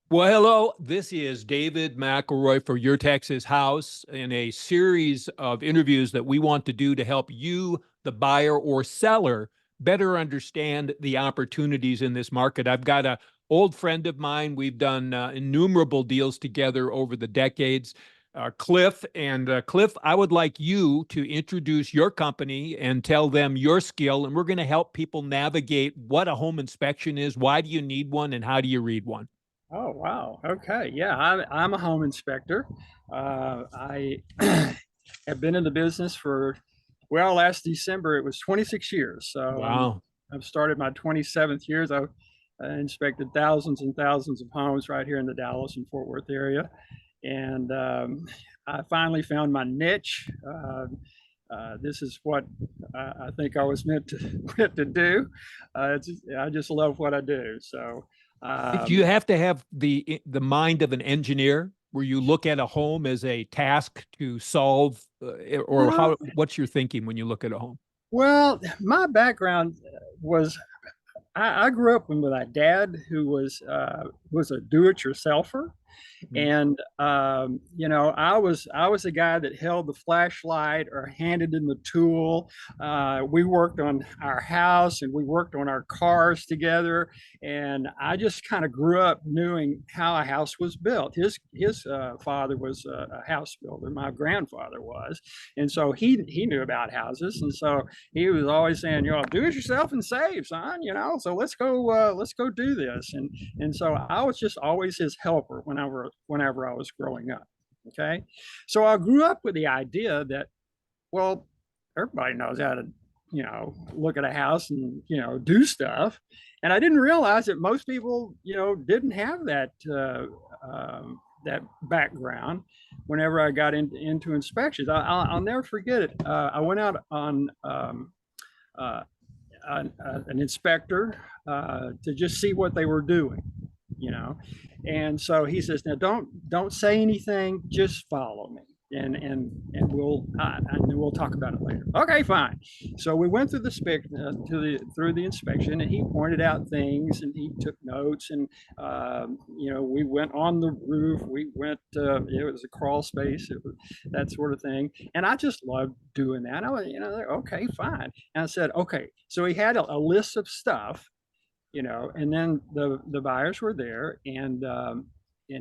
Well, hello. This is David McElroy for Your Texas House in a series of interviews that we want to do to help you, the buyer or seller, better understand the opportunities in this market. I've got an old friend of mine. We've done innumerable deals together over the decades, Cliff. And Cliff, I would like you to introduce your company and tell them your skill. And we're going to help people navigate what a home inspection is, why do you need one, and how do you read one? Oh, wow. Okay. Yeah, I'm a home inspector. I have been in the business for, well, last December it was 26 years. So Wow. I've started my 27th years. I've inspected thousands and thousands of homes right here in the Dallas and Fort Worth area. And I finally found my niche. This is what I think I was meant to do. I just love what I do. So Do you um, have to have the mind of an engineer where you look at a home as a task to solve, or uh, how? What's your thinking when you look at a home? well, my background was I grew up with a dad who was a do-it-yourselfer, Mm. and I was the guy that held the flashlight or handed in the tool. We worked on our house and we worked on our cars together, and I just kind of grew up knowing how a house was built. His father was a house builder. My grandfather was, and so he knew about houses, and so he was always saying, do it yourself and save, son. So let's go do this. And so I was just always his helper whenever I was growing up. Okay, so I grew up with the idea that, well, everybody knows how to look at a house and do stuff, and I didn't realize that most people didn't have that background. Whenever I got into inspections, I'll never forget it. I went out on uh, an inspector to just see what they were doing, you know. And so he says, "Now don't say anything, just follow me." And we'll talk about it later. Okay, fine. So we went through through the inspection, and he pointed out things, and he took notes, and we went on the roof. We went. It was a crawl space, it was that sort of thing, and I just loved doing that. I was, okay, fine. And I said, okay. So he had a list of stuff, and then the buyers were there, and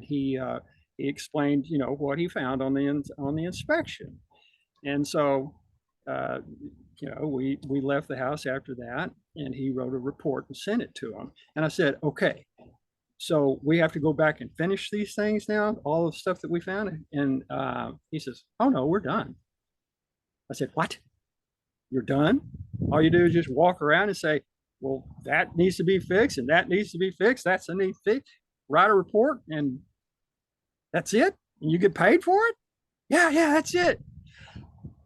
he explained, what he found on the inspection. And so, uh, we left the house after that, and he wrote a report and sent it to him. And I said, okay, so we have to go back and finish these things now, all the stuff that we found. And he says, oh no, we're done. I said, what? You're done? All you do is just walk around and say, well, that needs to be fixed and that needs to be fixed. That's a need fix. Write a report and that's it. And you get paid for it? Yeah, yeah, that's it.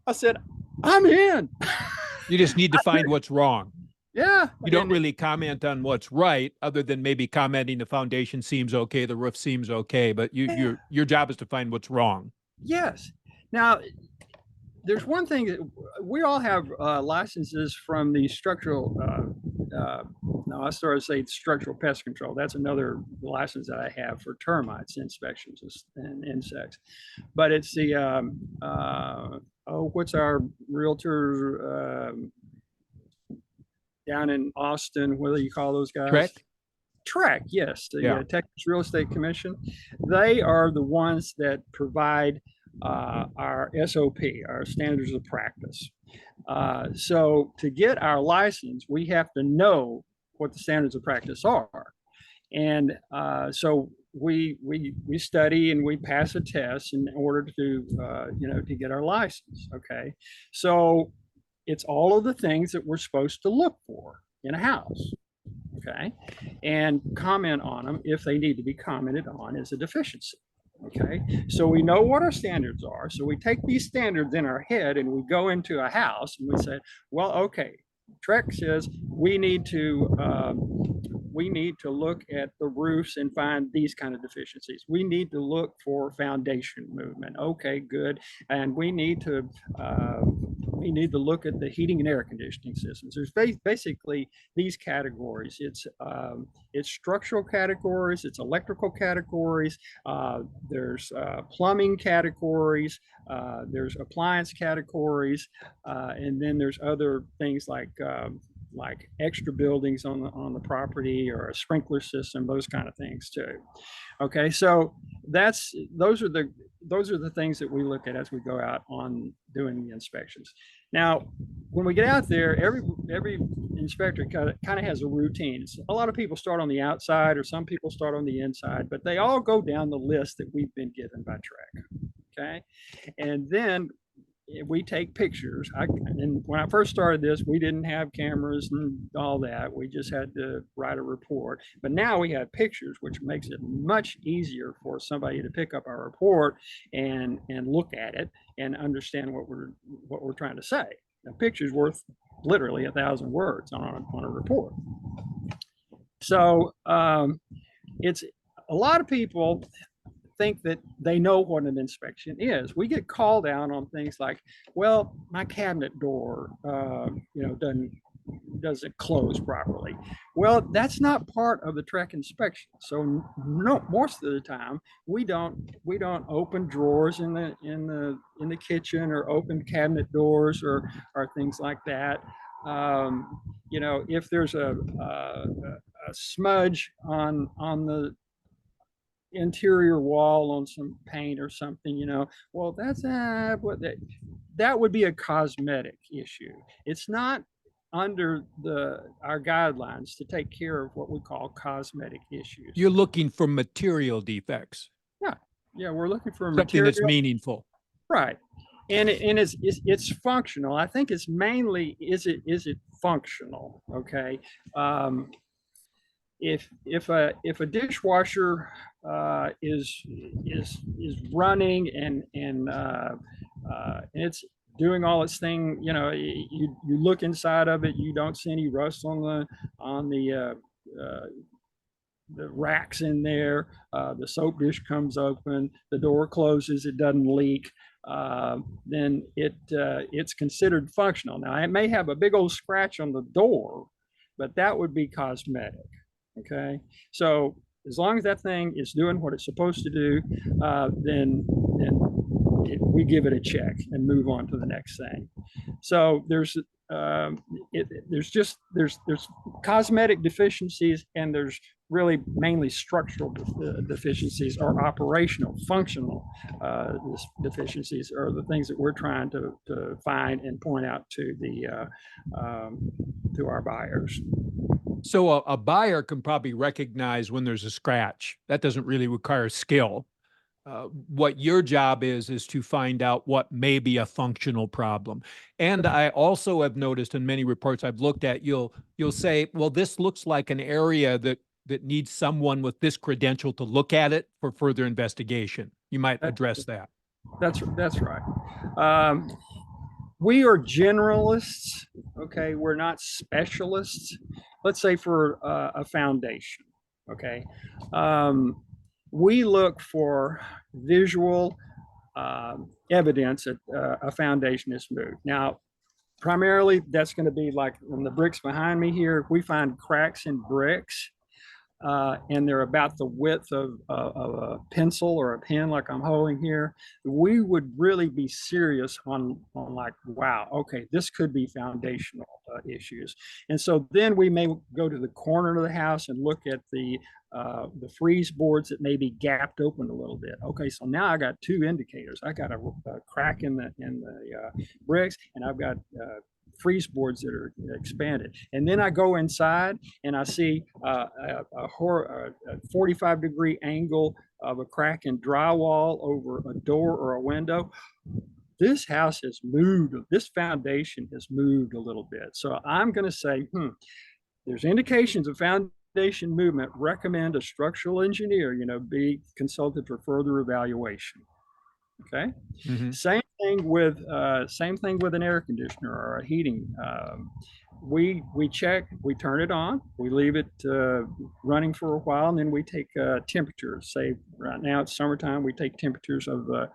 I said, I'm in. You just need to find what's wrong. Yeah. You don't really comment on what's right, other than maybe commenting the foundation seems okay, the roof seems okay, but Yeah, your job is to find what's wrong. yes. Now, there's one thing that we all have licenses from the structural. No, I started to say structural pest control. That's another license that I have for termites inspections and insects. But it's the what's our realtor down in Austin? What do you call those guys? TREC? TREC, yes, the Yeah. Texas Real Estate Commission. They are the ones that provide our SOP, our standards of practice. So to get our license, we have to know what the standards of practice are, and so we study and we pass a test in order to to get our license. Okay, so it's all of the things that we're supposed to look for in a house. Okay, and comment on them if they need to be commented on as a deficiency. Okay, so we know what our standards are. So we take these standards in our head and we go into a house and we say, well, okay, TREC says we need to look at the roofs and find these kind of deficiencies. We need to look for foundation movement. Okay, good. And we need to we need to look at the heating and air conditioning systems. There's basically these categories. It's structural categories, it's electrical categories, there's plumbing categories, there's appliance categories, and then there's other things like extra buildings on the property, or a sprinkler system, those kind of things too. Okay, so those are the things that we look at as we go out on doing the inspections. Now, when we get out there, every inspector kind of has a routine. A lot of people start on the outside, or some people start on the inside, but they all go down the list that we've been given by TREC. Okay, and then we take pictures. And when I first started this, we didn't have cameras and all that. We just had to write a report. But now we have pictures, which makes it much easier for somebody to pick up our report and look at it and understand what we're trying to say. A picture's worth literally 1,000 words on a report. So it's a lot of people think that they know what an inspection is. We get called out on things like, well, my cabinet door, doesn't close properly. Well, that's not part of the TREC inspection. So no, most of the time we don't open drawers in the kitchen, or open cabinet doors, or things like that. If there's a smudge on the interior wall on some paint or something, well, that's that would be a cosmetic issue. It's not under our guidelines to take care of what we call cosmetic issues. You're looking for material defects. Yeah, we're looking for something that's meaningful, right? And it's functional. I think it's mainly, is it functional? Okay. If a dishwasher is running and it's doing all its thing, you look inside of it, you don't see any rust on the racks in there. The soap dish comes open, the door closes, it doesn't leak. Then it's considered functional. Now, it may have a big old scratch on the door, but that would be cosmetic. Okay, so as long as that thing is doing what it's supposed to do, then we give it a check and move on to the next thing. So there's cosmetic deficiencies, and there's really mainly structural deficiencies, or operational, functional deficiencies, are the things that we're trying to find and point out to our buyers. So a buyer can probably recognize when there's a scratch. That doesn't really require skill. What your job is to find out what may be a functional problem. And I also have noticed in many reports I've looked at, you'll say, well, this looks like an area that needs someone with this credential to look at it for further investigation. You might address that. That's right. We are generalists. Okay, we're not specialists. Let's say for a foundation. Okay. We look for visual evidence that a foundation is moved. Now, primarily, that's going to be like on the bricks behind me here. If we find cracks in bricks, and they're about the width of a pencil or a pen like I'm holding here, we would really be serious on like, wow, okay, this could be foundational issues. And so then we may go to the corner of the house and look at the freeze boards that may be gapped open a little bit. Okay, so now I got two indicators. I got a crack in the bricks, and I've got freeze boards that are expanded. And then I go inside and I see a 45-degree angle of a crack in drywall over a door or a window. This house has moved, this foundation has moved a little bit. So I'm going to say, there's indications of foundation movement. Recommend a structural engineer, be consulted for further evaluation. Okay. Mm-hmm. Same thing with an air conditioner or a heating. we check, we turn it on, we leave it running for a while, and then we take temperatures. Say right now it's summertime, we take temperatures of the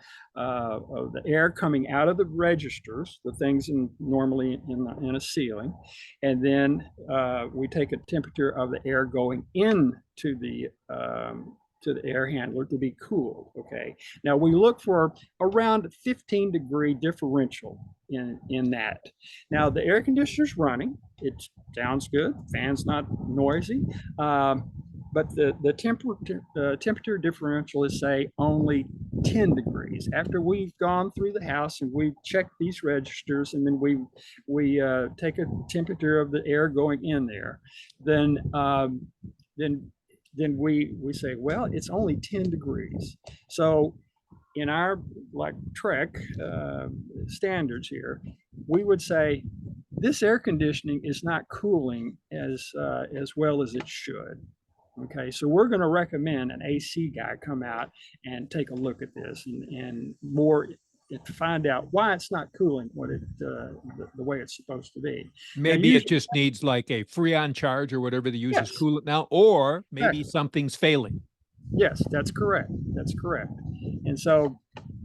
air coming out of the registers, the things normally in a ceiling, and then we take a temperature of the air going into the air handler to be cooled. Okay. Now we look for around 15-degree differential in that. Now the air conditioner's running. It sounds good. Fan's not noisy. But the temperature differential is, say, only 10 degrees. After we've gone through the house and we've checked these registers, and then we take a temperature of the air going in there, then we say, well, it's only 10 degrees. So in our like TREC standards here, we would say this air conditioning is not cooling as well as it should. Okay, so we're going to recommend an AC guy come out and take a look at this and more to find out why it's not cooling what the way it's supposed to be. Maybe usually, it just needs like a Freon charge or whatever they use yes, to cool it now, or maybe exactly. something's failing. Yes, that's correct. That's correct. And so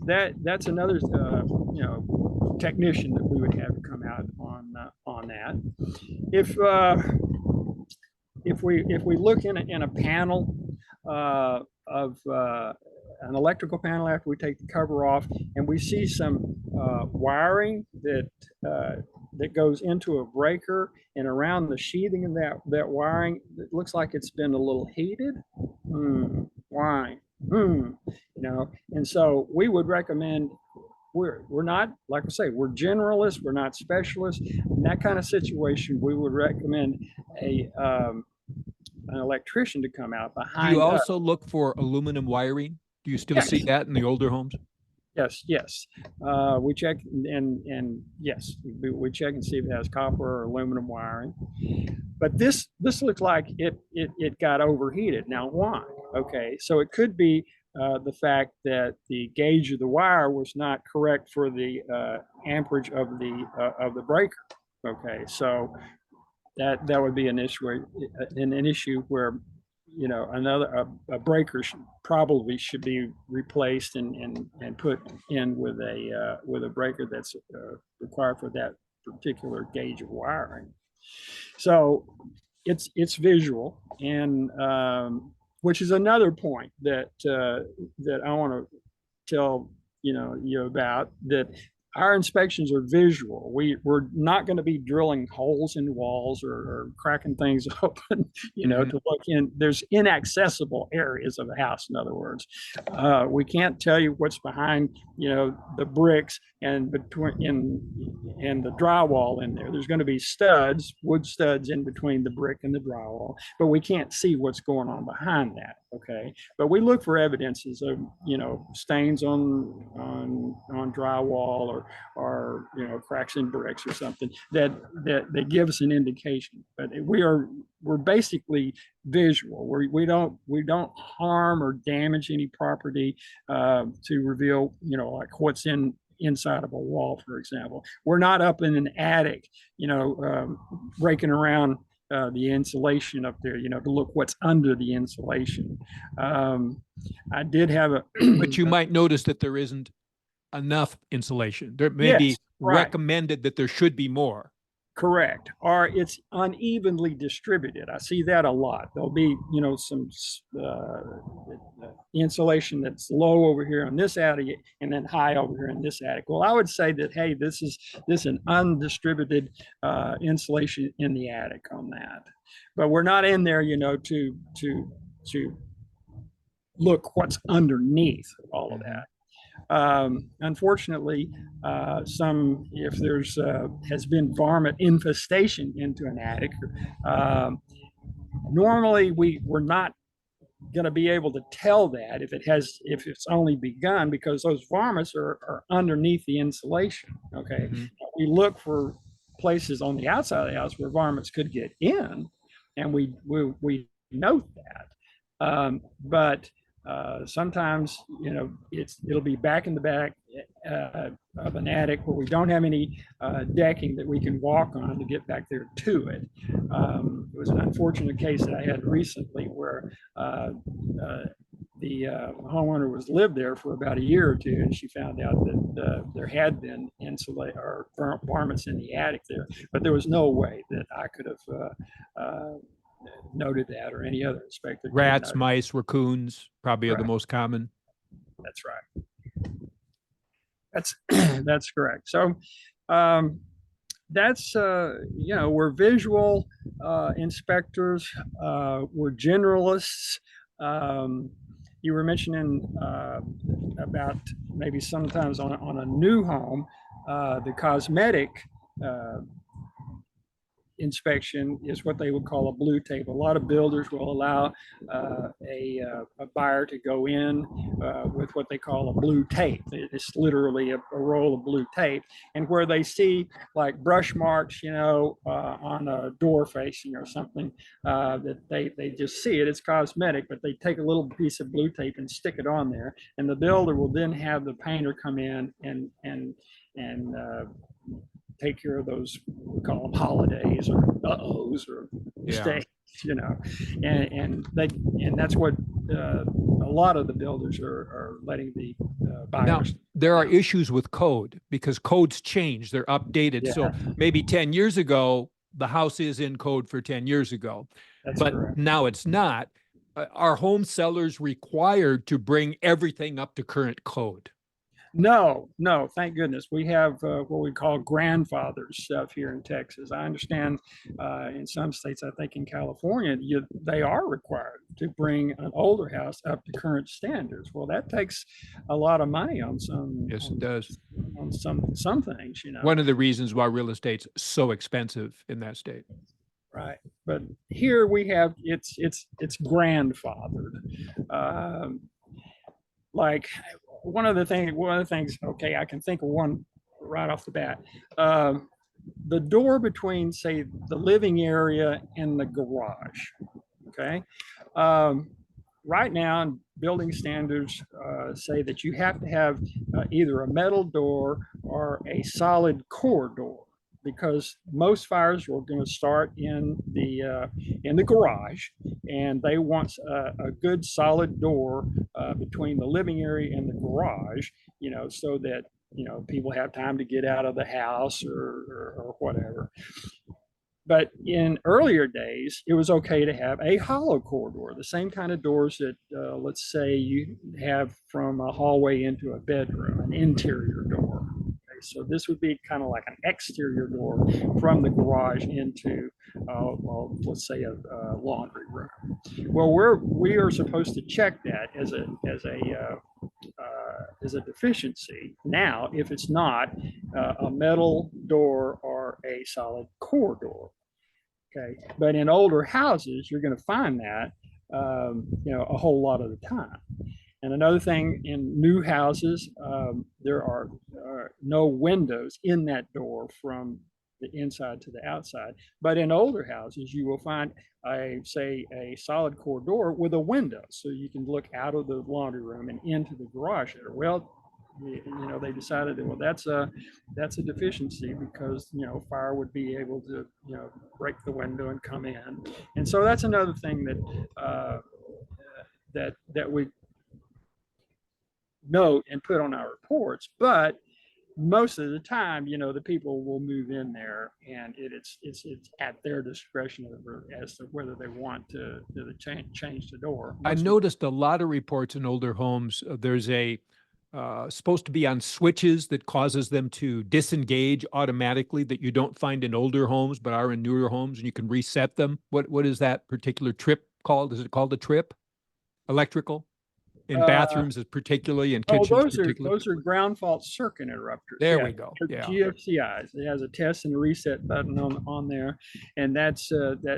that's another technician that we would have to come out on that. If we look in a panel of an electrical panel after we take the cover off, and we see some wiring that goes into a breaker, and around the sheathing of that wiring, it looks like it's been a little heated. Why? And so we would recommend. We're not, like I say, we're generalists. We're not specialists. In that kind of situation, we would recommend an electrician to come out behind. Do you also look for aluminum wiring? Do you still see that in the older homes? Yes. We check and yes, we check and see if it has copper or aluminum wiring. But this looks like it got overheated. Now why? Okay, so it could be the fact that the gauge of the wire was not correct for the amperage of the breaker. Okay, so that would be an issue where a breaker probably should be replaced and put in with a breaker that's required for that particular gauge of wiring. So it's visual, and which is another point that I want to tell you about, that our inspections are visual. We're not going to be drilling holes in walls or cracking things open, to look in. There's inaccessible areas of the house. In other words, we can't tell you what's behind, the bricks and and the drywall in there. There's going to be studs, wood studs in between the brick and the drywall, but we can't see what's going on behind that. Okay, but we look for evidences of stains on drywall or cracks in bricks or something that give us an indication. But we're basically visual. We don't harm or damage any property to reveal like what's inside of a wall, for example. We're not up in an attic, breaking around the insulation up there, to look what's under the insulation. I did have a but you might notice that there isn't enough insulation. There may be recommended that there should be more. Correct. Or it's unevenly distributed. I see that a lot. There'll be, some insulation that's low over here in this attic and then high over here in this attic. Well, I would say that, hey, this is an undistributed insulation in the attic on that. But we're not in there, to look what's underneath all of that. Unfortunately, if there's has been varmint infestation into an attic, normally we're not going to be able to tell that if it's only begun, because those varmints are underneath the insulation. Okay, we look for places on the outside of the house where varmints could get in, and we note that. But Sometimes, it'll be back in the back of an attic where we don't have any decking that we can walk on to get back there to it. It was an unfortunate case that I had recently where the homeowner was lived there for about a year or two, and she found out that there had been insulate or varmints in the attic there, but there was no way that I could have noted that, or any other inspector. Rats, mice, raccoons probably are the Right. most common. That's right. That's that's correct. So that's we're visual inspectors. We're generalists. You were mentioning about maybe sometimes on a new home, the cosmetic inspection is what they would call a blue tape. A lot of builders will allow a buyer to go in with what they call a blue tape. It's literally a roll of blue tape, and where they see like brush marks, on a door facing or something, that they just see it. It's cosmetic, but they take a little piece of blue tape and stick it on there, and the builder will then have the painter come in and take care of those, we call them holidays or uh-ohs or mistakes, and that's what a lot of the builders are letting the buyers. Now, there are issues with code because codes change, they're updated. Yeah. So maybe 10 years ago, the house is in code for 10 years ago, That's but correct. now it's not. Are home sellers required to bring everything up to current code? No, thank goodness. We have what we call grandfather stuff here in Texas. I understand in some states, I think in California, they are required to bring an older house up to current standards. Well, that takes a lot of money on some. Yes, it does. On some things, One of the reasons why real estate's so expensive in that state. Right. But here we have it's grandfathered. Like one of the things, okay, I can think of one right off the bat. The door between, say, the living area and the garage. Okay. Right now, building standards say that you have to have either a metal door or a solid core door, because most fires are going to start in the garage, and they want a good solid door between the living area and the garage, so that people have time to get out of the house or whatever. But in earlier days, it was okay to have a hollow core door, the same kind of doors that, let's say, you have from a hallway into a bedroom, an interior door. Okay, so this would be kind of like an exterior door from the garage into, well, let's say a laundry room. Well, we are supposed to check that as a deficiency. Now, if it's not a metal door or a solid core door. Okay, but in older houses, you're going to find that a whole lot of the time. And another thing, in new houses, there are no windows in that door from the inside to the outside. But in older houses, you will find a solid core door with a window, so you can look out of the laundry room and into the garage there. Well, they decided that, well, that's a deficiency, because fire would be able to break the window and come in. And so that's another thing that we note and put on our reports. But most of the time, the people will move in there, and it's at their discretion as to whether they want to change the door. I noticed a lot of reports in older homes. There's supposed to be on switches that causes them to disengage automatically, that you don't find in older homes but are in newer homes, and you can reset them. What is that particular trip called? Is it called a trip? Electrical? In bathrooms, particularly, in kitchens, particularly. Those are ground fault circuit interrupters. There we go. Yeah. GFCIs. It has a test and a reset button on there, and that's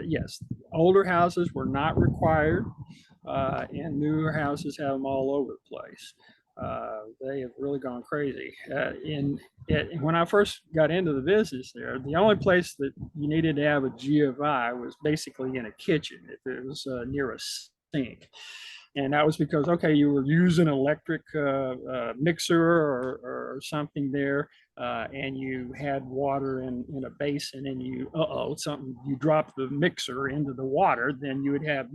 yes. Older houses were not required, and newer houses have them all over the place. They have really gone crazy. When I first got into the business there, the only place that you needed to have a GFI was basically in a kitchen. If it was near a sink. And that was because, okay, you were using an electric mixer or something there, and you had water in a basin, and you dropped the mixer into the water, then you would have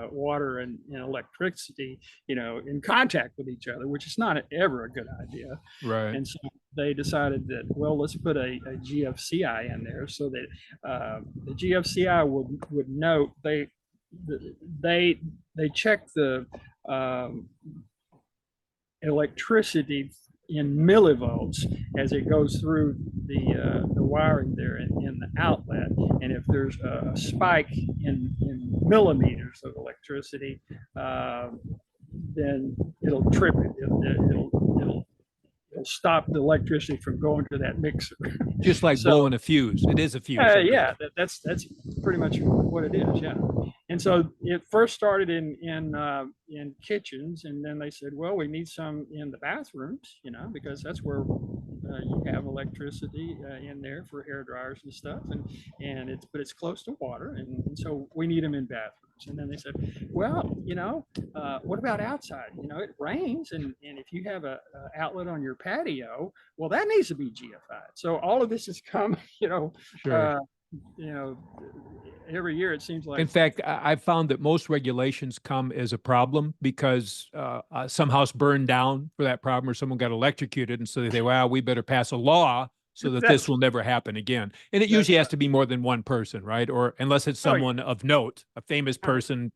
water and electricity, in contact with each other, which is not ever a good idea. Right. And so they decided that, well, let's put a GFCI in there so that the GFCI would note they check the electricity in millivolts as it goes through the wiring there in the outlet, and if there's a spike in millimeters of electricity, then it'll trip it. It'll stop the electricity from going to that mixer. Just like blowing a fuse. It is a fuse. Yeah, that's pretty much what it is. Yeah. And so it first started in kitchens, and then they said, well, we need some in the bathrooms, because that's where you have electricity in there for hair dryers and stuff, and it's close to water, and so we need them in bathrooms. And then they said, well, what about outside? It rains, and if you have a outlet on your patio, well, that needs to be GFI'd. So all of this has come, Sure. every year it seems like. In fact, I've found that most regulations come as a problem because some house burned down for that problem, or someone got electrocuted, and so they say, well, we better pass a law so that this will never happen again. And it usually has to be more than one person, right? Or unless it's someone of note, a famous person,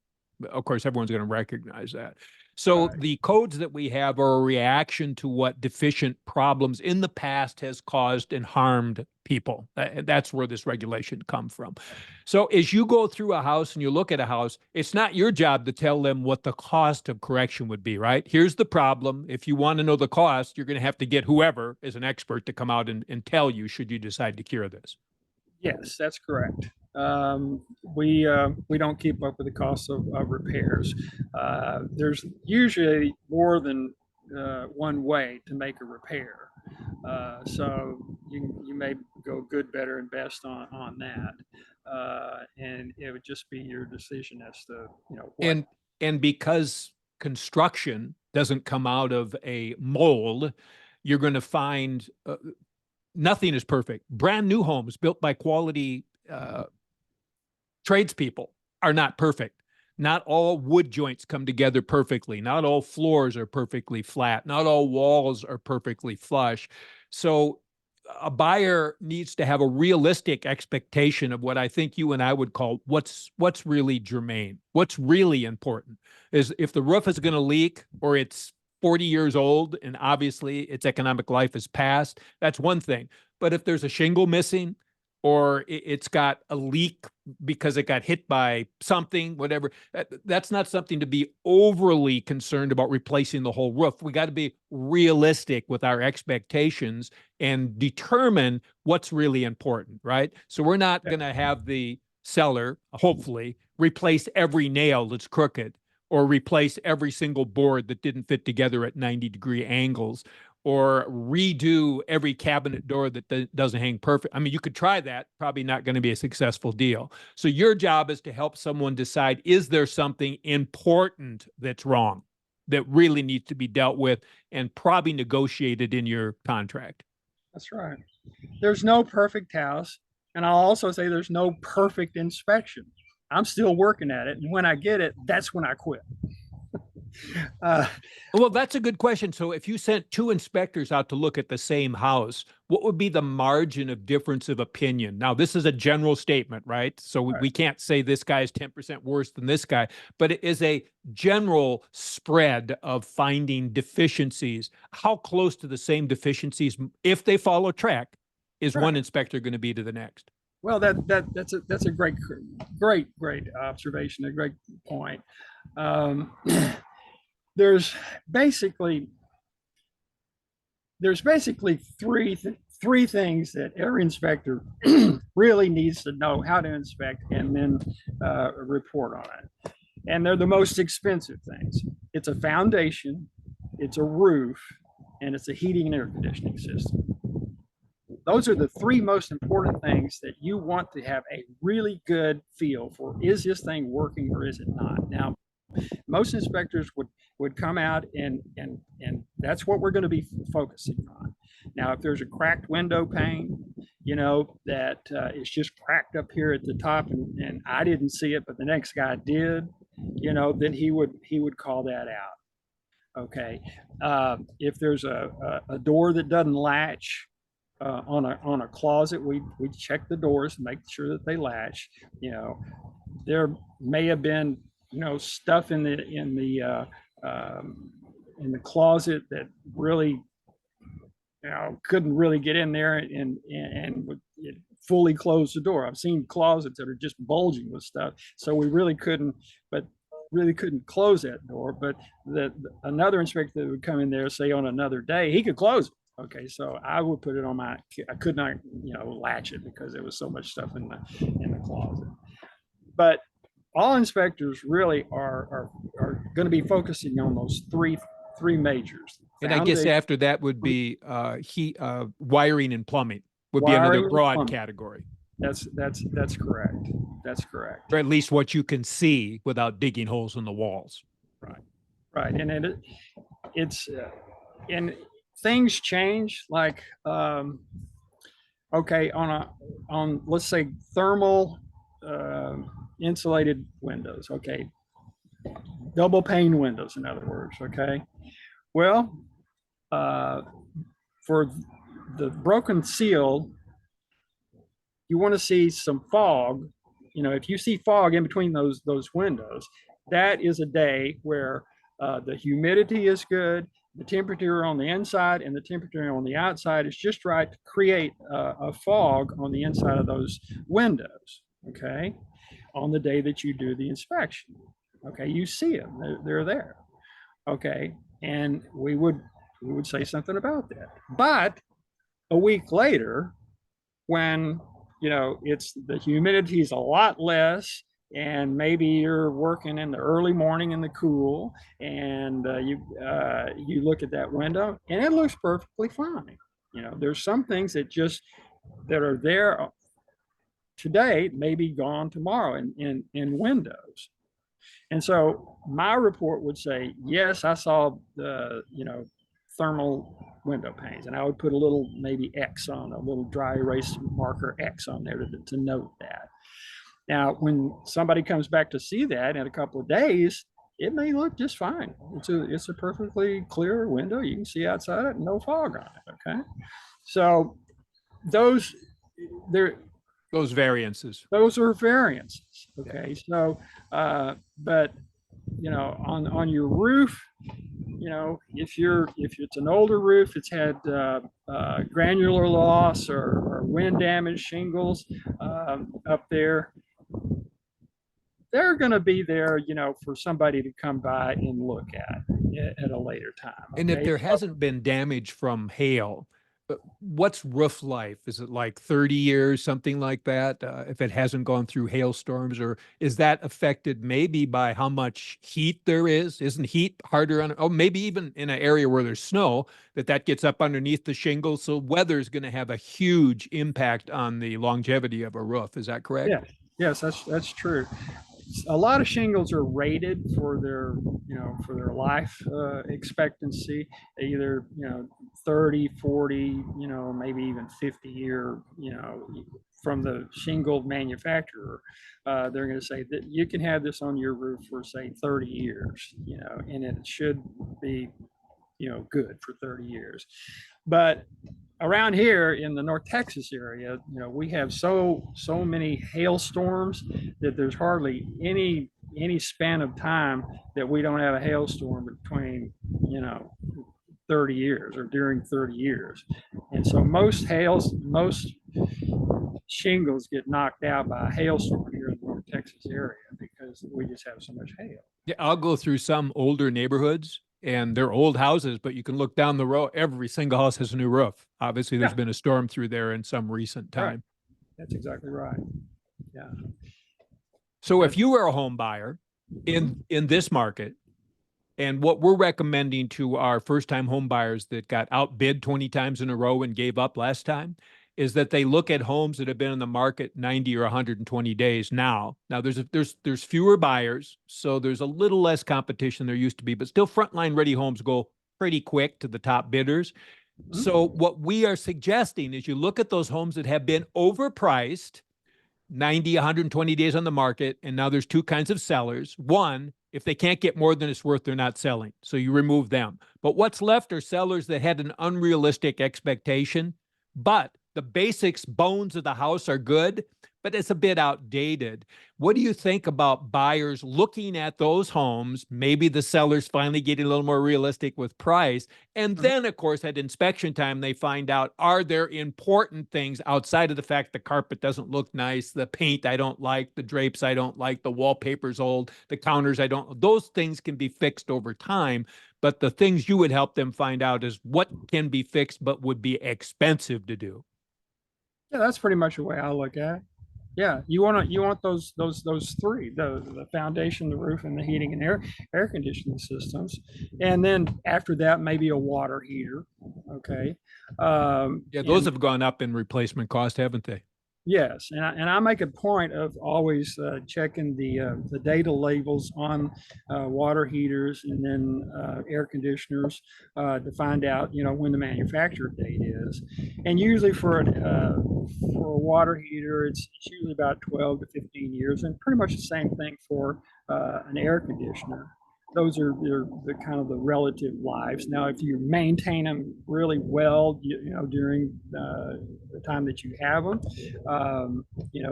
of course, everyone's going to recognize that. So the codes that we have are a reaction to what deficient problems in the past has caused and harmed people. That's where this regulation comes from. So as you go through a house and you look at a house, it's not your job to tell them what the cost of correction would be, right? Here's the problem. If you want to know the cost, you're going to have to get whoever is an expert to come out and tell you, should you decide to cure this. Yes, that's correct. We don't keep up with the cost of repairs. There's usually more than one way to make a repair. So you may go good, better, and best on that. And it would just be your decision as to, what. And because construction doesn't come out of a mold, you're going to find nothing is perfect. Brand new homes built by quality tradespeople are not perfect. Not all wood joints come together perfectly. Not all floors are perfectly flat. Not all walls are perfectly flush. So a buyer needs to have a realistic expectation of what I think you and I would call what's really germane. What's really important is if the roof is going to leak or it's 40 years old and obviously its economic life is past, that's one thing. But if there's a shingle missing or it's got a leak because it got hit by something, whatever, that's not something to be overly concerned about replacing the whole roof. We got to be realistic with our expectations and determine what's really important, right? So we're not going to have the seller, hopefully, replace every nail that's crooked or replace every single board that didn't fit together at 90-degree angles, or redo every cabinet door that doesn't hang perfect. I mean, you could try that, probably not going to be a successful deal. So your job is to help someone decide, is there something important that's wrong that really needs to be dealt with and probably negotiated in your contract? That's right. There's no perfect house. And I'll also say there's no perfect inspection. I'm still working at it. And when I get it, that's when I quit. Well, that's a good question. So if you sent two inspectors out to look at the same house, what would be the margin of difference of opinion? Now, this is a general statement, right? So we can't say this guy is 10% worse than this guy, but it is a general spread of finding deficiencies. How close to the same deficiencies, if they follow TREC, is one inspector going to be to the next? Well, that's a great observation, a great point. There's basically three things that every inspector really needs to know how to inspect and then report on it. And they're the most expensive things. It's a foundation, it's a roof, and it's a heating and air conditioning system. Those are the three most important things that you want to have a really good feel for. Is this thing working or is it not? Now, Most inspectors would come out and that's what we're going to be focusing on. Now, if there's a cracked window pane, you know, that it's just cracked up here at the top and I didn't see it, but the next guy did, you know, then he would call that out. Okay. If there's a door that doesn't latch on a closet, we check the doors and make sure that they latch. You know, there may have been, you know, stuff in the closet that really, you know, couldn't really get in there and it fully close the door. I've seen closets that are just bulging with stuff, so we really couldn't close that door. But another inspector that would come in there, say on another day, he could close it. Okay, so I would put it on I could not, you know, latch it because there was so much stuff in the closet. But all inspectors really are going to be focusing on those three majors. And I guess after that would be wiring and plumbing would be another broad category. That's correct. That's correct. Or at least what you can see without digging holes in the walls. Right. And it's and things change, like okay, on let's say thermal insulated windows. Okay, double pane windows, in other words. Okay, well, for the broken seal, you want to see some fog. You know, if you see fog in between those windows, that is a day where the humidity is good, the temperature on the inside and the temperature on the outside is just right to create a fog on the inside of those windows. Okay, on the day that you do the inspection. Okay, you see them; they're there. Okay, and we would say something about that. But a week later, when you know the humidity is a lot less, and maybe you're working in the early morning in the cool, and you look at that window and it looks perfectly fine. You know, there's some things that are there today may be gone tomorrow in windows. And so my report would say, yes, I saw the, you know, thermal window panes, and I would put a little maybe X on, a little dry erase marker X on there to note that. Now, when somebody comes back to see that in a couple of days, it may look just fine. It's a perfectly clear window. You can see outside it, no fog on it. Okay, so those variances. Those are variances. Okay, so but you know, on your roof, you know, if it's an older roof, it's had granular loss or wind damage shingles up there, they're going to be there, you know, for somebody to come by and look at a later time. Okay? And if there hasn't been damage from hail, what's roof life? Is it like 30 years, something like that? If it hasn't gone through hailstorms, or is that affected maybe by how much heat there is? Isn't heat harder on, oh, maybe even in an area where there's snow, that gets up underneath the shingles. So weather is going to have a huge impact on the longevity of a roof. Is that correct? Yeah. Yes, that's true. A lot of shingles are rated for their, you know, for their life expectancy, either, you know, 30, 40, you know, maybe even 50 year, you know, from the shingle manufacturer. They're going to say that you can have this on your roof for, say, 30 years, you know, and it should be, you know, good for 30 years. But around here in the North Texas area, you know, we have so many hailstorms that there's hardly any span of time that we don't have a hailstorm between, you know, 30 years or during 30 years. And so most shingles get knocked out by a hailstorm here in the North Texas area because we just have so much hail. Yeah, I'll go through some older neighborhoods, and they're old houses, but you can look down the road, every single house has a new roof. Obviously, there's been a storm through there in some recent time. Right. That's exactly right. Yeah. So if you were a home buyer in this market, and what we're recommending to our first-time home buyers that got outbid 20 times in a row and gave up last time, is that they look at homes that have been in the market 90 or 120 days now. Now there's fewer buyers, so there's a little less competition there used to be, but still frontline ready homes go pretty quick to the top bidders. So what we are suggesting is you look at those homes that have been overpriced, 90, 120 days on the market, and now there's two kinds of sellers. One, if they can't get more than it's worth, they're not selling. So you remove them. But what's left are sellers that had an unrealistic expectation, but the basics bones of the house are good, but it's a bit outdated. What do you think about buyers looking at those homes? Maybe the sellers finally getting a little more realistic with price. And then, of course, at inspection time, they find out, are there important things outside of the fact the carpet doesn't look nice, the paint I don't like, the drapes I don't like, the wallpaper's old, the counters I don't, those things can be fixed over time. But the things you would help them find out is what can be fixed, but would be expensive to do. Yeah, that's pretty much the way I look at it. Yeah, you want those three, the foundation, the roof, and the heating and air conditioning systems, and then after that maybe a water heater. Okay. Yeah, those have gone up in replacement cost, haven't they? Yes, and I make a point of always checking the data labels on water heaters and then air conditioners to find out, when the manufacturer date is. And usually for a water heater, it's usually about 12 to 15 years, and pretty much the same thing for an air conditioner. Those are the kind of the relative lives. Now, if you maintain them really well, during the time that you have them,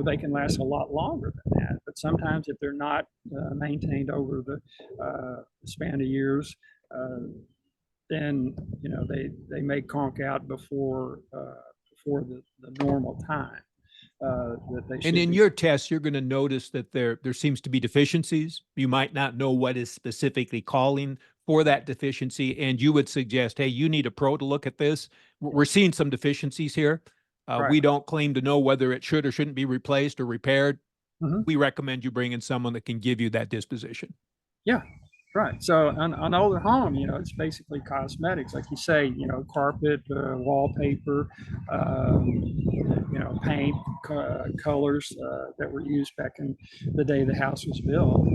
they can last a lot longer than that. But sometimes if they're not maintained over the span of years, then they may conk out before the normal time. That they And in be. your tests, you're going to notice that there seems to be deficiencies. You might not know what is specifically calling for that deficiency, and you would suggest, hey, you need a pro to look at this. We're seeing some deficiencies here. Right. We don't claim to know whether it should or shouldn't be replaced or repaired. Mhm. We recommend you bring in someone that can give you that disposition. Yeah, right. So an older home, it's basically cosmetics, like you say, carpet, wallpaper, paint, colors that were used back in the day the house was built.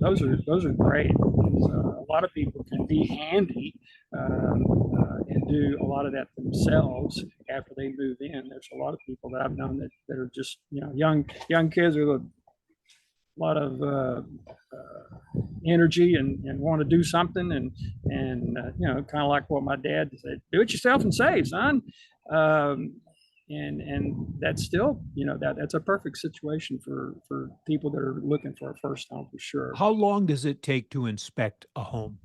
Those are great. A lot of people can be handy and do a lot of that themselves after they move in. There's a lot of people that I've known that are just young kids with a lot of energy and want to do something and kind of like what my dad said, do it yourself and save, son. And that's still that's a perfect situation for people that are looking for a first home for sure. How long does it take to inspect a home?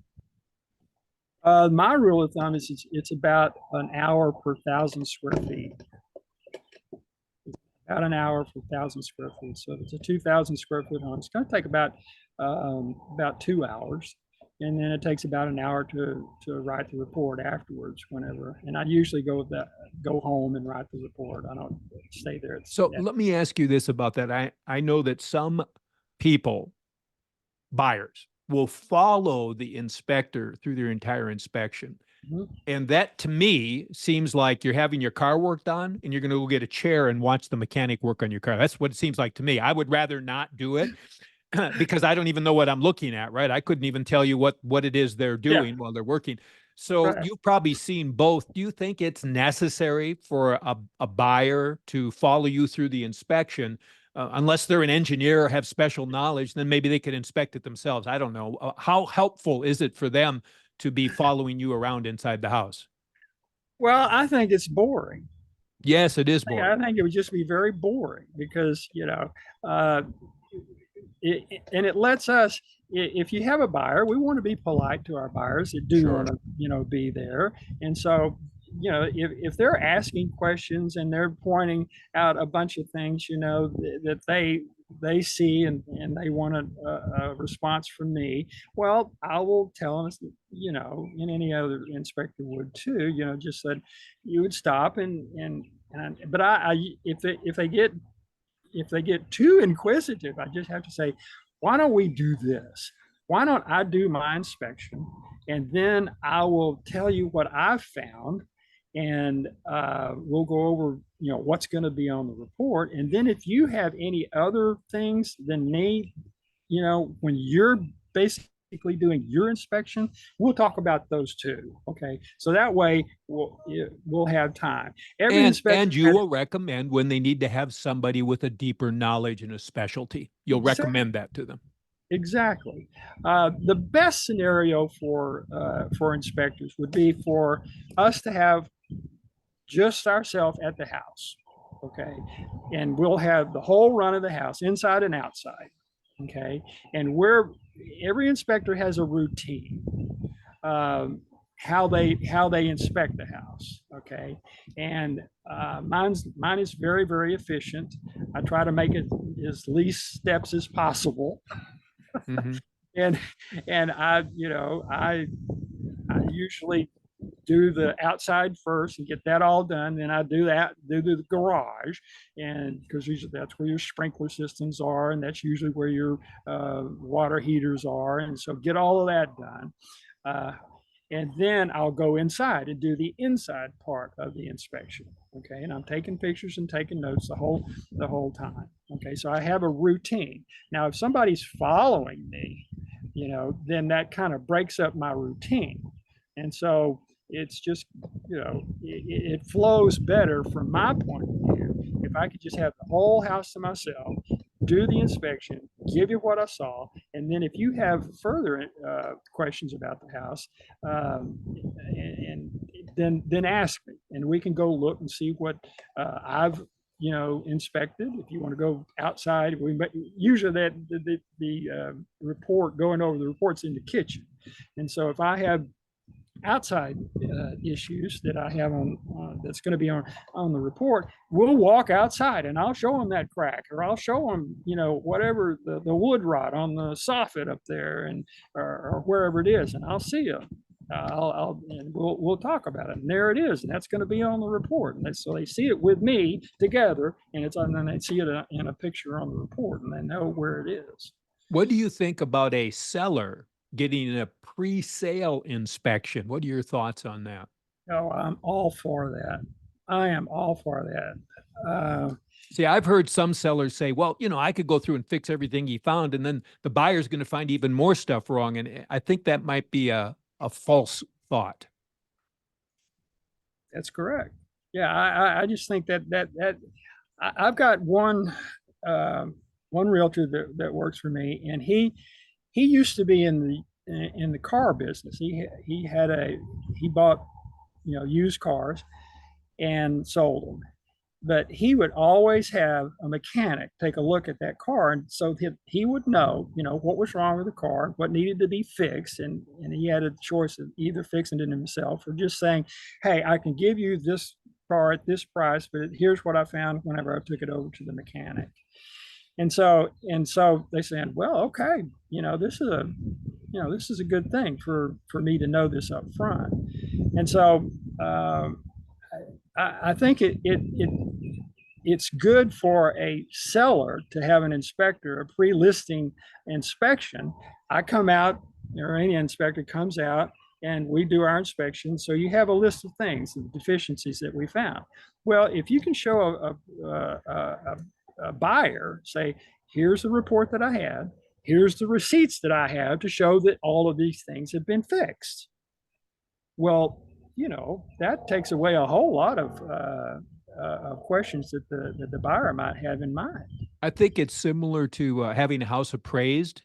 My rule of thumb is it's about an hour per 1,000 square feet. About an hour per 1,000 square feet. So if it's a 2,000 square foot home, it's going to take about 2 hours, and then it takes about an hour to write the report afterwards. Whenever, and I usually go home and write the report. I don't stay there. So let me ask you this about that. I know that some people, buyers, will follow the inspector through their entire inspection. Mhm. And that to me seems like you're having your car worked on and you're going to go get a chair and watch the mechanic work on your car. That's what it seems like to me. I would rather not do it because I don't even know what I'm looking at, right? I couldn't even tell you what it is they're doing while they're working. So Right. you've probably seen both. Do you think it's necessary for a buyer to follow you through the inspection? Unless they're an engineer or have special knowledge, then maybe they could inspect it themselves. I don't know. How helpful is it for them to be following you around inside the house? Well, I think it's boring. Yes, it is I boring. think it would just be very boring because uh, it lets us. If you have a buyer, we want to be polite to our buyers that do Sure. want to be there, and so if they're asking questions and they're pointing out a bunch of things that they see and they want a response from me, well, I will tell them, and any other inspector would too, just that you would stop but if they get too inquisitive, I just have to say, why don't we do this? Why don't I do my inspection, and then I will tell you what I've found, and we'll go over what's going to be on the report. And then if you have any other things than need, when you're basically doing your inspection, we'll talk about those too. Okay. So that way we'll have time. Every inspection. And you will recommend when they need to have somebody with a deeper knowledge and a specialty. You'll recommend that to them. Exactly. The best scenario for inspectors would be for us to have just ourselves at the house. Okay. And we'll have the whole run of the house, inside and outside. Okay. And every inspector has a routine, how they inspect the house. Okay. And mine is very, very efficient. I try to make it as least steps as possible. Mm-hmm. and I usually do the outside first and get that all done. Then I do the garage, and because that's where your sprinkler systems are, and that's usually where your water heaters are. And so get all of that done. And then I'll go inside and do the inside part of the inspection. Okay. And I'm taking pictures and taking notes the whole time. Okay. So I have a routine. Now, if somebody's following me, then that kind of breaks up my routine. And so it's just, it flows better from my point of view if I could just have the whole house to myself, do the inspection, give you what I saw, and then if you have further questions about the house, and then ask me, and we can go look and see what I've inspected. If you want to go outside, usually the report, going over the reports in the kitchen, and so if I have outside issues that I have on that's going to be on the report, we'll walk outside and I'll show them that crack, or I'll show them whatever the wood rot on the soffit up there, and or wherever it is, and I'll see them. And we'll talk about it, and there it is, and that's going to be on the report. And so they see it with me together, and then they see it in a picture on the report, and they know where it is. What do you think about a seller getting a pre-sale inspection? What are your thoughts on that? Oh, I'm all for that. I am all for that. See, I've heard some sellers say, well, I could go through and fix everything he found, and then the buyer's going to find even more stuff wrong. And I think that might be a false thought. That's correct. Yeah, I just think that I've got one realtor that works for me, and he used to be in the car business. He bought used cars and sold them, but he would always have a mechanic take a look at that car, and so he would know what was wrong with the car, what needed to be fixed, and he had a choice of either fixing it himself or just saying, hey, I can give you this car at this price, but here's what I found whenever I took it over to the mechanic. And so they said, well, okay, this is a good thing for me to know this up front. And so I think it's good for a seller to have an inspector, a pre-listing inspection. I come out, or any inspector comes out, and we do our inspection. So you have a list of things, the deficiencies that we found. Well, if you can show a buyer, say, here's the report that I had, here's the receipts that I have to show that all of these things have been fixed. Well, that takes away a whole lot of questions that the buyer might have in mind. I think it's similar to having a house appraised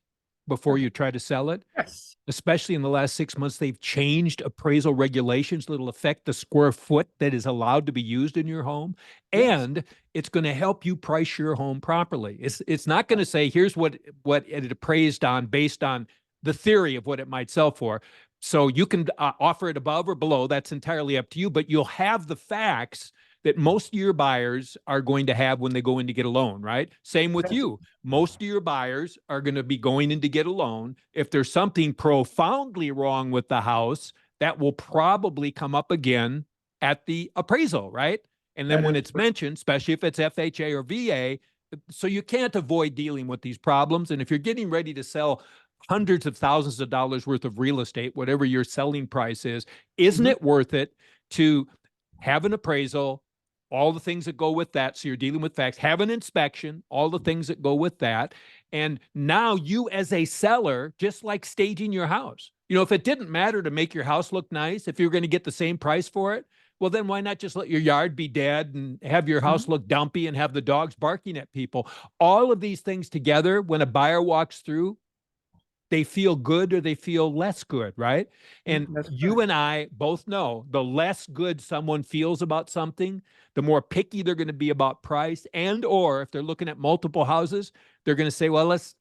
before you try to sell it. Yes. Especially in the last 6 months, they've changed appraisal regulations that'll affect the square foot that is allowed to be used in your home. Yes. And it's going to help you price your home properly. It's not going to say, here's what it appraised on based on the theory of what it might sell for. So you can offer it above or below. That's entirely up to you, but you'll have the facts that most of your buyers are going to have when they go in to get a loan, right? Same with you. Most of your buyers are going to be going in to get a loan. If there's something profoundly wrong with the house, that will probably come up again at the appraisal, right? And then when it's mentioned, especially if it's FHA or VA, so you can't avoid dealing with these problems. And if you're getting ready to sell hundreds of thousands of dollars worth of real estate, whatever your selling price is, isn't it worth it to have an appraisal, all the things that go with that. So you're dealing with facts, have an inspection, all the things that go with that. And now you as a seller, just like staging your house, you know, if it didn't matter to make your house look nice, if you're going to get the same price for it, well, then why not just let your yard be dead and have your house look dumpy and have the dogs barking at people? All of these things together, when a buyer walks through, they feel good or they feel less good, right? And That's you right. and I both know the less good someone feels about something, the more picky they're going to be about price, and or if they're looking at multiple houses, they're going to say, well, let's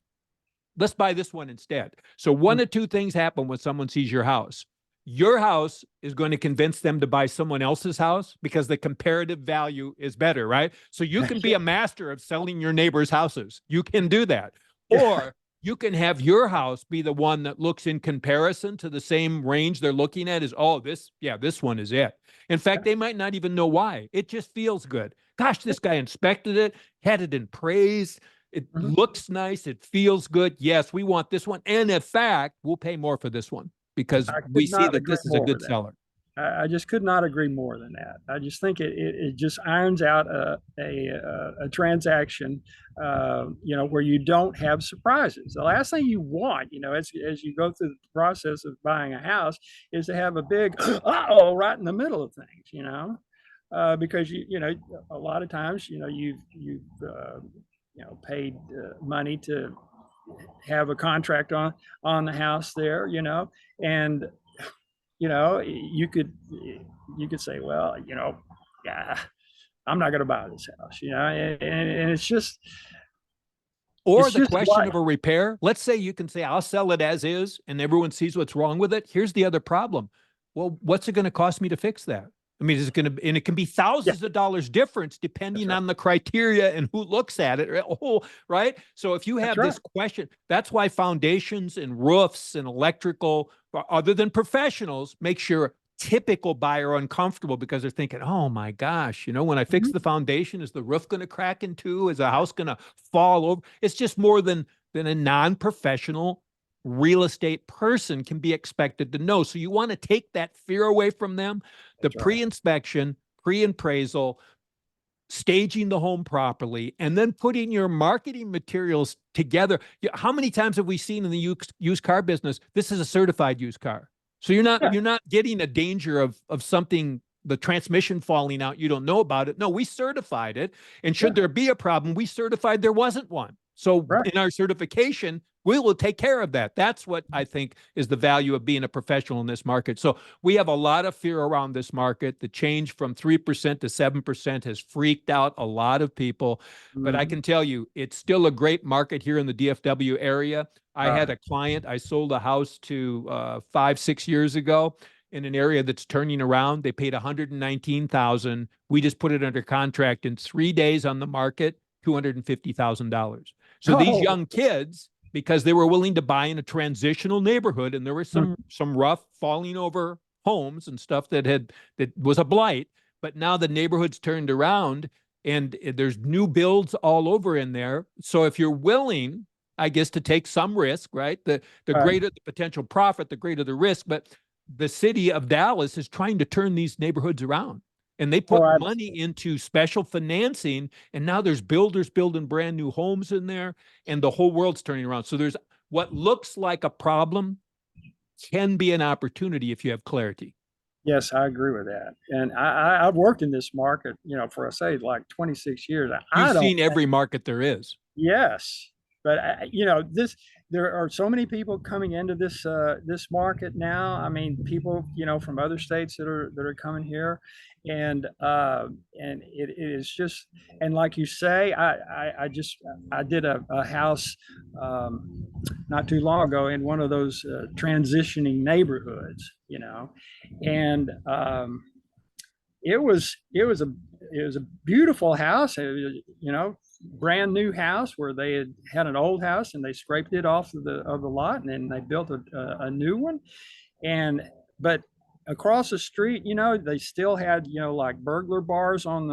buy this one instead. So one of two things happen when someone sees your house. Your house is going to convince them to buy someone else's house because the comparative value is better, right? So you can be a master of selling your neighbor's houses. You can do that. Or you can have your house be the one that looks in comparison to the same range they're looking at is, oh, this one is it. In fact, they might not even know why. It just feels good. Gosh, this guy inspected it, had it in praise. It looks nice. It feels good. Yes, we want this one. And in fact, we'll pay more for this one because I we could see not that agree this is a more good with that. seller. I just could not agree more than that. I just think it just irons out a transaction, you know, where you don't have surprises. The last thing you want, you know, as you go through the process of buying a house, is to have a big uh-oh right in the middle of things, you know, because you know a lot of times, you know, you've you know paid money to have a contract on the house there, you know, and you know, you could say, well, you know, yeah, I'm not going to buy this house, you know, and Or it's the just question what. of a repair. Let's say you can say, I'll sell it as is, and everyone sees what's wrong with it. Here's the other problem. Well, what's it going to cost me to fix that? I mean, is it going to, and it can be Yeah, thousands of dollars difference that's depending right. on the criteria and who looks at it. Oh, right. So if you That's have right. this question, that's why foundations and roofs and electrical, other than professionals, make sure typical buyer uncomfortable because they're thinking, oh my gosh, you know, when I fix Mhm. the foundation, is the roof going to crack in two? Is the house going to fall over? It's just more than a non-professional real estate person can be expected to know. So you want to take that fear away from them. The That's right. pre-inspection, pre-appraisal, staging the home properly, and then putting your marketing materials together. How many times have we seen in the used car business, this is a certified used car? So Yeah, you're not getting a danger of something, the transmission falling out, you don't know about it. No, we certified it. And yeah, should there be a problem, we certified there wasn't one. So right. in our certification, we will take care of that. That's what I think is the value of being a professional in this market. So we have a lot of fear around this market. The change from 3% to 7% has freaked out a lot of people. But I Mhm. can tell you, it's still a great market here in the DFW area. I All had right. a client, I sold a house to 5, 6 years ago in an area that's turning around. They paid 119,000. We just put it under contract in 3 days on the market, $250,000. So these Oh, young kids, because they were willing to buy in a transitional neighborhood, and there was mhm. some rough falling over homes and stuff that was a blight, but now the neighborhood's turned around and there's new builds all over in there. So if you're willing, I guess, to take some risk, right? The All right. greater the potential profit, the greater the risk. But the city of Dallas is trying to turn these neighborhoods around. And they Oh, put money absolutely. into special financing, and now there's builders building brand new homes in there, and the whole world's turning around. So there's what looks like a problem can be an opportunity if you have clarity. Yes, I agree with that. And I've worked in this market, you know, for I say like 26 years. You've I don't. seen every market there is. Yes, but you know, there are so many people coming into this market now. I mean, people, you know, from other states that are coming here, and it is just, and like you say, I just I did a house not too long ago in one of those transitioning neighborhoods, you know, and it was a beautiful house. It was, you know, brand new house where they had an old house and they scraped it off of the lot and then they built a new one. And but across the street, you know, they still had, you know, like burglar bars Yeah. on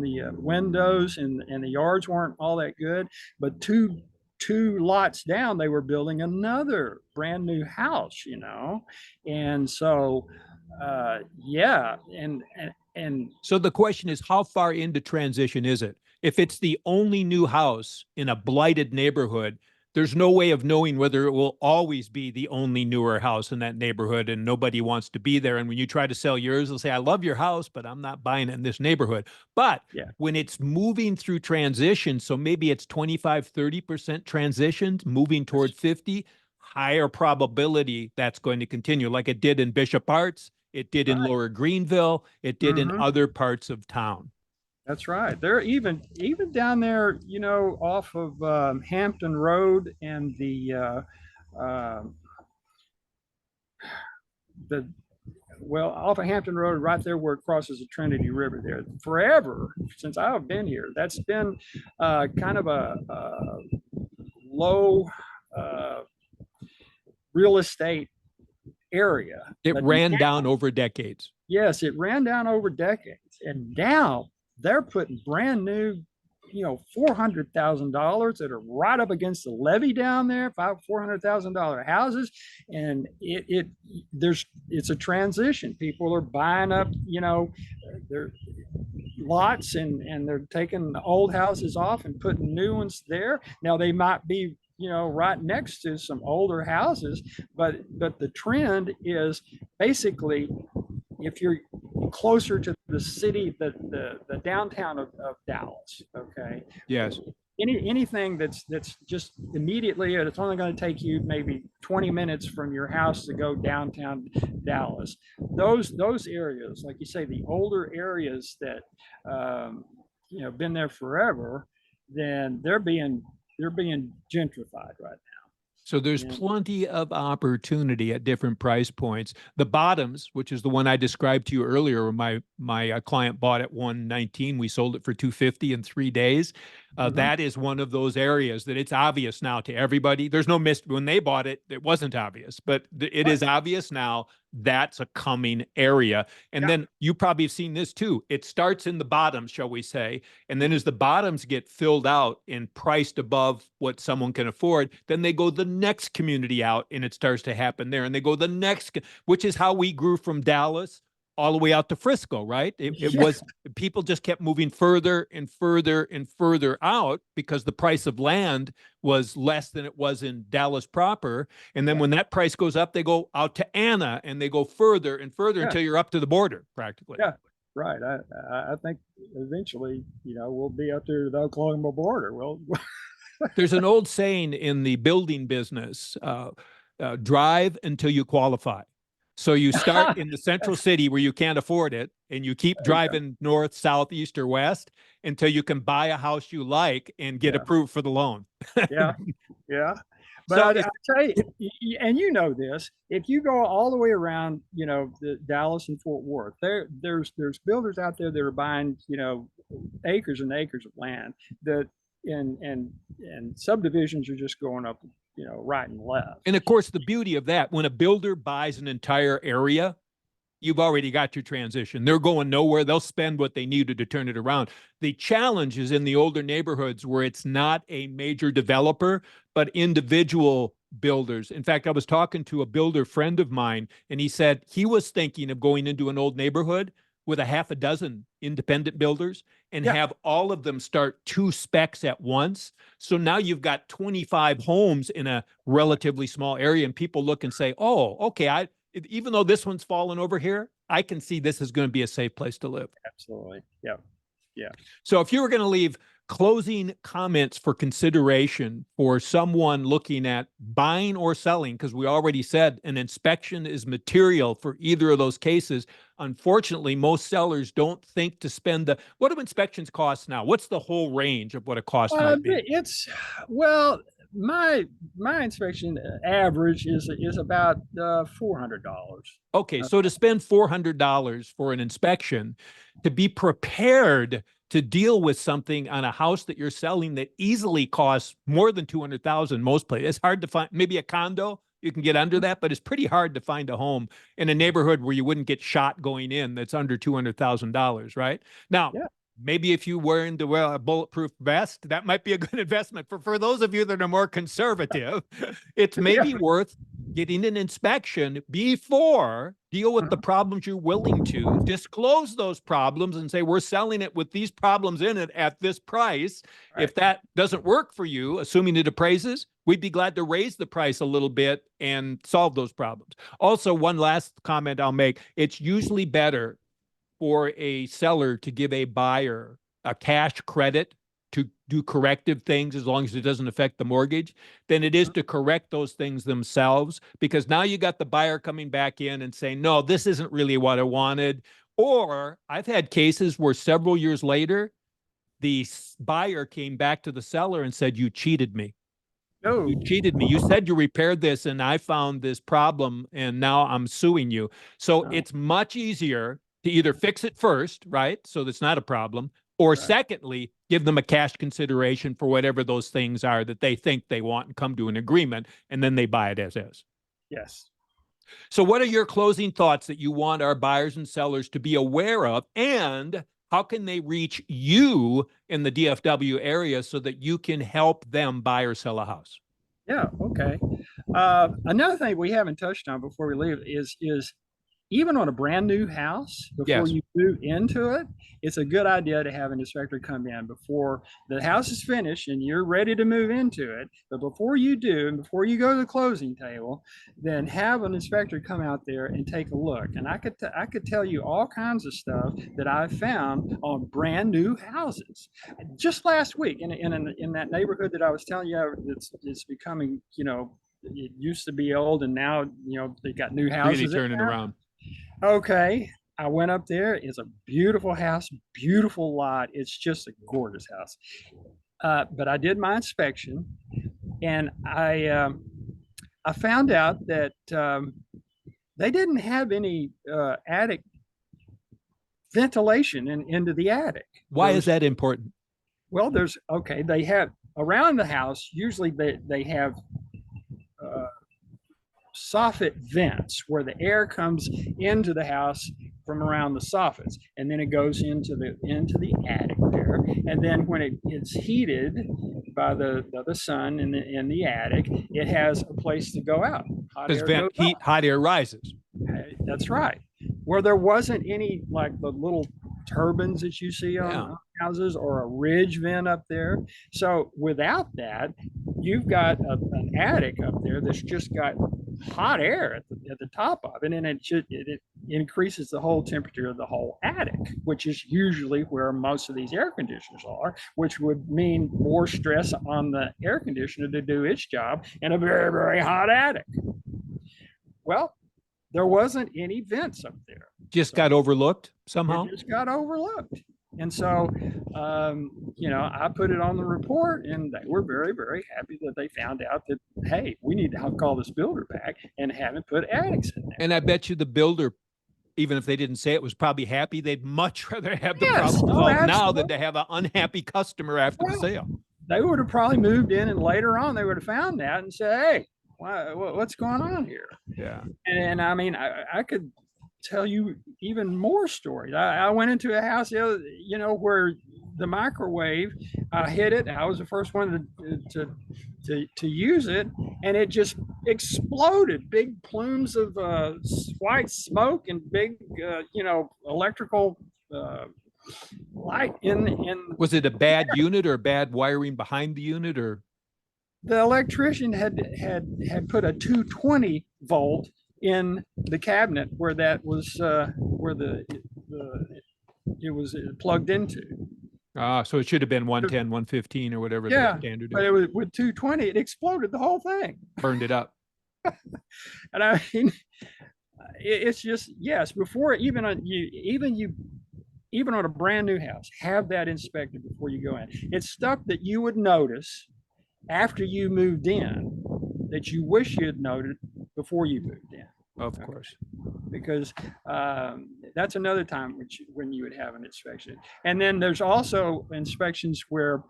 the windows, and the yards weren't all that good. But two lots down, they were building another brand new house, you know, and so yeah, and and So the question is, how far into transition is it? If it's the only new house in a blighted neighborhood, there's no way of knowing whether it will always be the only newer house in that neighborhood and nobody wants to be there. And when you try to sell yours, they'll say, I love your house, but I'm not buying it in this neighborhood. But yeah, when it's moving through transition, so maybe it's 25, 30% transitions, moving toward 50, higher probability that's going to continue, like it did in Bishop Arts, it did in right. Lower Greenville, it did in Hmm. other parts of town. That's right. They're even down there, off of Hampton Road and um the well, off of Hampton Road, right there where it crosses the Trinity River. There, forever since I've been here, that's been kind of a low uh, real estate area. It But ran down over decades. yes, it ran down over decades, and now they're putting brand new, $400,000 that are right up against the levee down there, $400,000 houses, and it's a transition. People are buying up, their lots, and they're taking the old houses off and putting new ones there. Now they might be, right next to some older houses, but the trend is basically, if you're closer to the city, the downtown of Dallas, okay, Yes. anything that's just immediately, it's only going to take you maybe 20 minutes from your house to go downtown Dallas. Those areas, like you say, the older areas that been there forever, then they're being gentrified right So there's now. plenty of opportunity at different price points. The bottoms, which is the one I described to you earlier, my client bought at 119, we sold it for 250 in 3 days. Mhm. That is one of those areas that it's obvious now to everybody. There's no mystery. When they bought it, it wasn't obvious, but it is obvious now. That's a coming area. And Yeah. then you probably have seen this too. It starts in the bottom, shall we say, and then as the bottoms get filled out and priced above what someone can afford, then they go the next community out and it starts to happen there. And they go the next, which is how we grew from Dallas all the way out to Frisco, right? It Yeah. was, people just kept moving further and further and further out because the price of land was less than it was in Dallas proper. And then Yeah. when that price goes up, they go out to Anna and they go further and further Yeah. until you're up to the border practically. Yeah. Right. I think eventually, we'll be up to the Oklahoma border. Well, There's an old saying in the building business, drive until you qualify. So you start in the central city where you can't afford it, and you keep driving north, south, east, or west until you can buy a house you like and get Yeah. approved for the loan. yeah, yeah. But So I it's- tell you, and this, if you go all the way around, the Dallas and Fort Worth, there's builders out there that are buying, acres and acres of land that, and subdivisions are just going up, right and left. And of course, the beauty of that, when a builder buys an entire area, you've already got your transition. They're going nowhere. They'll spend what they needed to turn it around. The challenge is in the older neighborhoods where it's not a major developer, but individual builders. In fact, I was talking to a builder friend of mine, and he said he was thinking of going into an old neighborhood with a half a dozen independent builders and Yeah. have all of them start 2 specs at once. So now you've got 25 homes in a relatively small area, and people look and say, oh, okay, even though this one's fallen over here, I can see this is going to be a safe place to live. Absolutely. Yeah. Yeah. So if you were going to leave closing comments for consideration for someone looking at buying or selling, because we already said an inspection is material for either of those cases. Unfortunately, most sellers don't think to spend what do inspections cost now? What's the whole range of what a cost might be? It's, well, my inspection average is about $400. Okay, so to spend $400 for an inspection, to be prepared to deal with something on a house that you're selling that easily costs more than $200,000 most places. It's hard to find. Maybe a condo, you can get under that, but it's pretty hard to find a home in a neighborhood where you wouldn't get shot going in that's under $200,000, right? Now, Yeah. maybe if you wearing the a bulletproof vest, that might be a good investment. For those of you that are more conservative, it's maybe Yeah. worth getting an inspection before deal with the problems you're willing to disclose those problems and say, we're selling it with these problems in it at this price. Right. If that doesn't work for you, assuming it appraises, we'd be glad to raise the price a little bit and solve those problems. Also, one last comment I'll make, it's usually better for a seller to give a buyer a cash credit to do corrective things as long as it doesn't affect the mortgage than it is to correct those things themselves, because now you got the buyer coming back in and saying, no, this isn't really what I wanted. Or I've had cases where several years later, the buyer came back to the seller and said, you cheated me. No. You cheated me. You said you repaired this and I found this problem and now I'm suing you. So it's much easier to either fix it first, right? So that's not a problem. Or secondly, give them a cash consideration for whatever those things are that they think they want and come to an agreement, and then they buy it as is. Yes. So what are your closing thoughts that you want our buyers and sellers to be aware of, and how can they reach you in the DFW area so that you can help them buy or sell a house? Yeah. Okay. Another thing we haven't touched on before we leave is even on a brand new house, before Yes. you move into it, it's a good idea to have an inspector come in before the house is finished and you're ready to move into it. But before you do, and before you go to the closing table, then have an inspector come out there and take a look. And I could tell you all kinds of stuff that I've found on brand new houses. Just last week, in that neighborhood that I was telling you, it's becoming, it used to be old, and now they got new houses. Really turning around. Okay, I went up there. It's a beautiful house, beautiful lot. It's just a gorgeous house. But I did my inspection, and I found out that they didn't have any attic ventilation into the attic. Why is that important? Well, they have around the house. Usually, they have soffit vents where the air comes into the house from around the soffits, and then it goes into the attic there, and then when it's heated by the sun in the attic, it has a place to go out. Hot air rises. That's right. Where there wasn't any, like the little turbines that you see on houses, or a ridge vent up there. So without that, you've got an attic up there that's just got hot air at the top of it, and it increases the whole temperature of the whole attic, which is usually where most of these air conditioners are, which would mean more stress on the air conditioner to do its job in a very, very hot attic. Well, there wasn't any vents up there. Just got overlooked somehow? It just got overlooked. And so, I put it on the report, and they were very, very happy that they found out that, hey, we need to call this builder back and have it put attics in there. And I bet you the builder, even if they didn't say it, was probably happy. They'd much rather have the problem solved now than to have an unhappy customer after the sale. They would have probably moved in, and later on they would have found that and said, hey, what's going on here? Yeah. And I mean, I could tell you even more stories. I went into a house, where the microwave, I hit it. I was the first one to use it, and it just exploded. Big plumes of white smoke and big, electrical light in. Was it a bad unit or bad wiring behind the unit, or? The electrician had put a 220 volt in the cabinet where that was it was plugged into. So it should have been 110, 115 or whatever the standard is. But it was with 220, it exploded the whole thing. Burned it up. And I mean, it's just, yes, before even on a brand new house, have that inspected before you go in. It's stuff that you would notice after you moved in that you wish you had noted before you moved in. Of course. Because that's another time when you would have an inspection. And then there's also inspections where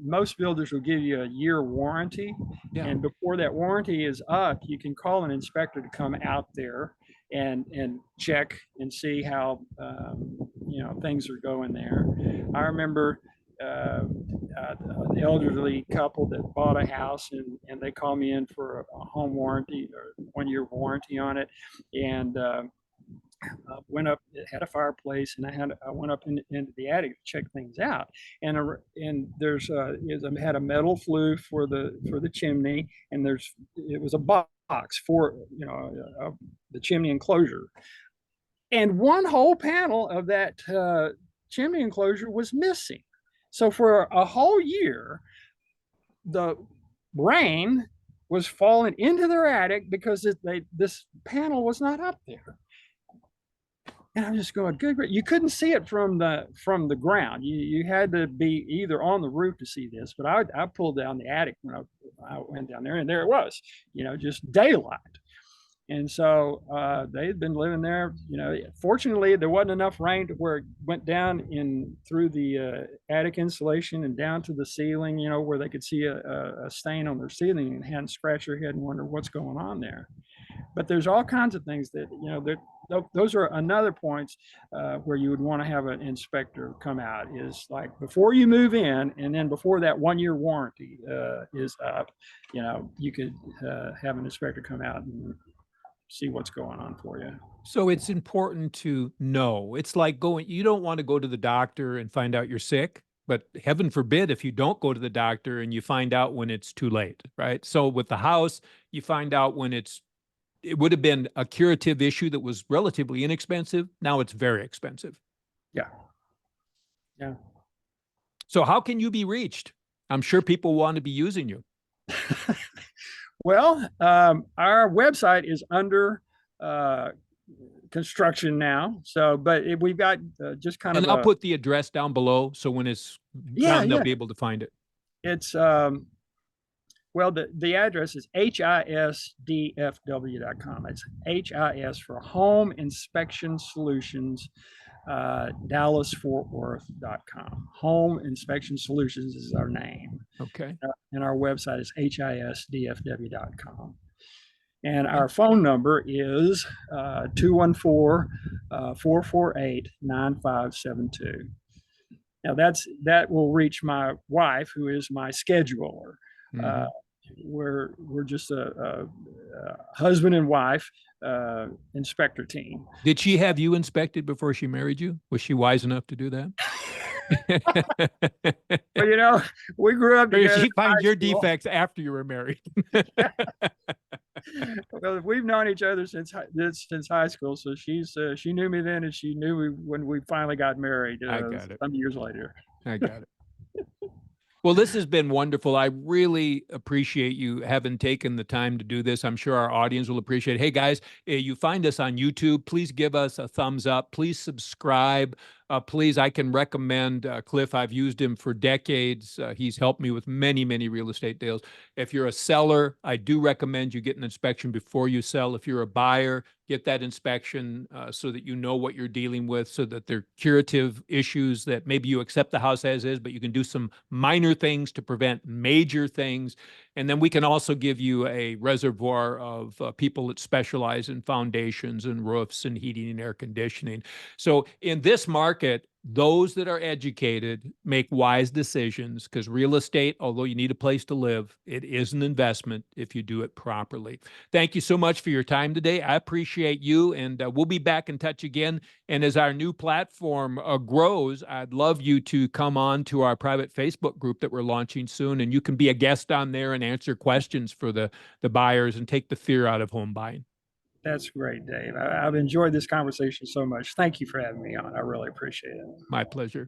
most builders will give you a year warranty. Yeah. And before that warranty is up, you can call an inspector to come out there and check and see how things are going there. I remember an elderly couple that bought a house, and they called me in for a home warranty or 1 year warranty on it. And went up, it had a fireplace, and I went up into the attic to check things out. And there's had a metal flue for the chimney, and it was a box for the chimney enclosure. And one whole panel of that chimney enclosure was missing. So for a whole year, the rain was falling into their attic because this panel was not up there. And I'm just going, good. You couldn't see it from the ground. You had to be either on the roof to see this. But I pulled down the attic when I went down there, and there it was, just daylight. And so they had been living there. Fortunately, there wasn't enough rain to where it went down through the attic insulation and down to the ceiling, where they could see a stain on their ceiling and hadn't scratched their head and wonder what's going on there. But there's all kinds of things that, those are another points where you would want to have an inspector come out, is like before you move in, and then before that 1 year warranty is up, you could have an inspector come out and see what's going on for you. So it's important to know. It's like you don't want to go to the doctor and find out you're sick, but heaven forbid if you don't go to the doctor and you find out when it's too late, right? So with the house, you find out when it would have been a curative issue that was relatively inexpensive. Now it's very expensive. Yeah. Yeah. So how can you be reached? I'm sure people want to be using you. Well, our website is under construction now. So, but we've got just kind of. And I'll put the address down below, so when it's done, they'll be able to find it. It's well, the address is hisdfw.com. It's HIS for Home Inspection Solutions, DallasFortWorth.com. Home Inspection Solutions is our name. Okay. And our website is hisdfw.com. And our phone number is 214-448-9572. Now that will reach my wife, who is my scheduler. Mm-hmm. We're just a husband and wife inspector team. Did she have you inspected before she married you? Was she wise enough to do that? Well, we grew up together. Or did she find your defects after you were married? Well, we've known each other since high school, so she knew me then, and she knew me when we finally got married. I got it. Some years later. I got it. Well, this has been wonderful. I really appreciate you having taken the time to do this. I'm sure our audience will appreciate it. Hey, guys, you find us on YouTube. Please give us a thumbs up. Please subscribe. Please, I can recommend Cliff. I've used him for decades. He's helped me with many, many real estate deals. If you're a seller, I do recommend you get an inspection before you sell. If you're a buyer, get that inspection so that you know what you're dealing with, so that they're curative issues that maybe you accept the house as is, but you can do some minor things to prevent major things. And then we can also give you a reservoir of people that specialize in foundations and roofs and heating and air conditioning. So in this market, those that are educated make wise decisions, because real estate, although you need a place to live, it is an investment if you do it properly. Thank you so much for your time today. I appreciate you, and we'll be back in touch again. And as our new platform grows, I'd love you to come on to our private Facebook group that we're launching soon, and you can be a guest on there and answer questions for the buyers and take the fear out of home buying. That's great, Dave. I've enjoyed this conversation so much. Thank you for having me on. I really appreciate it. My pleasure.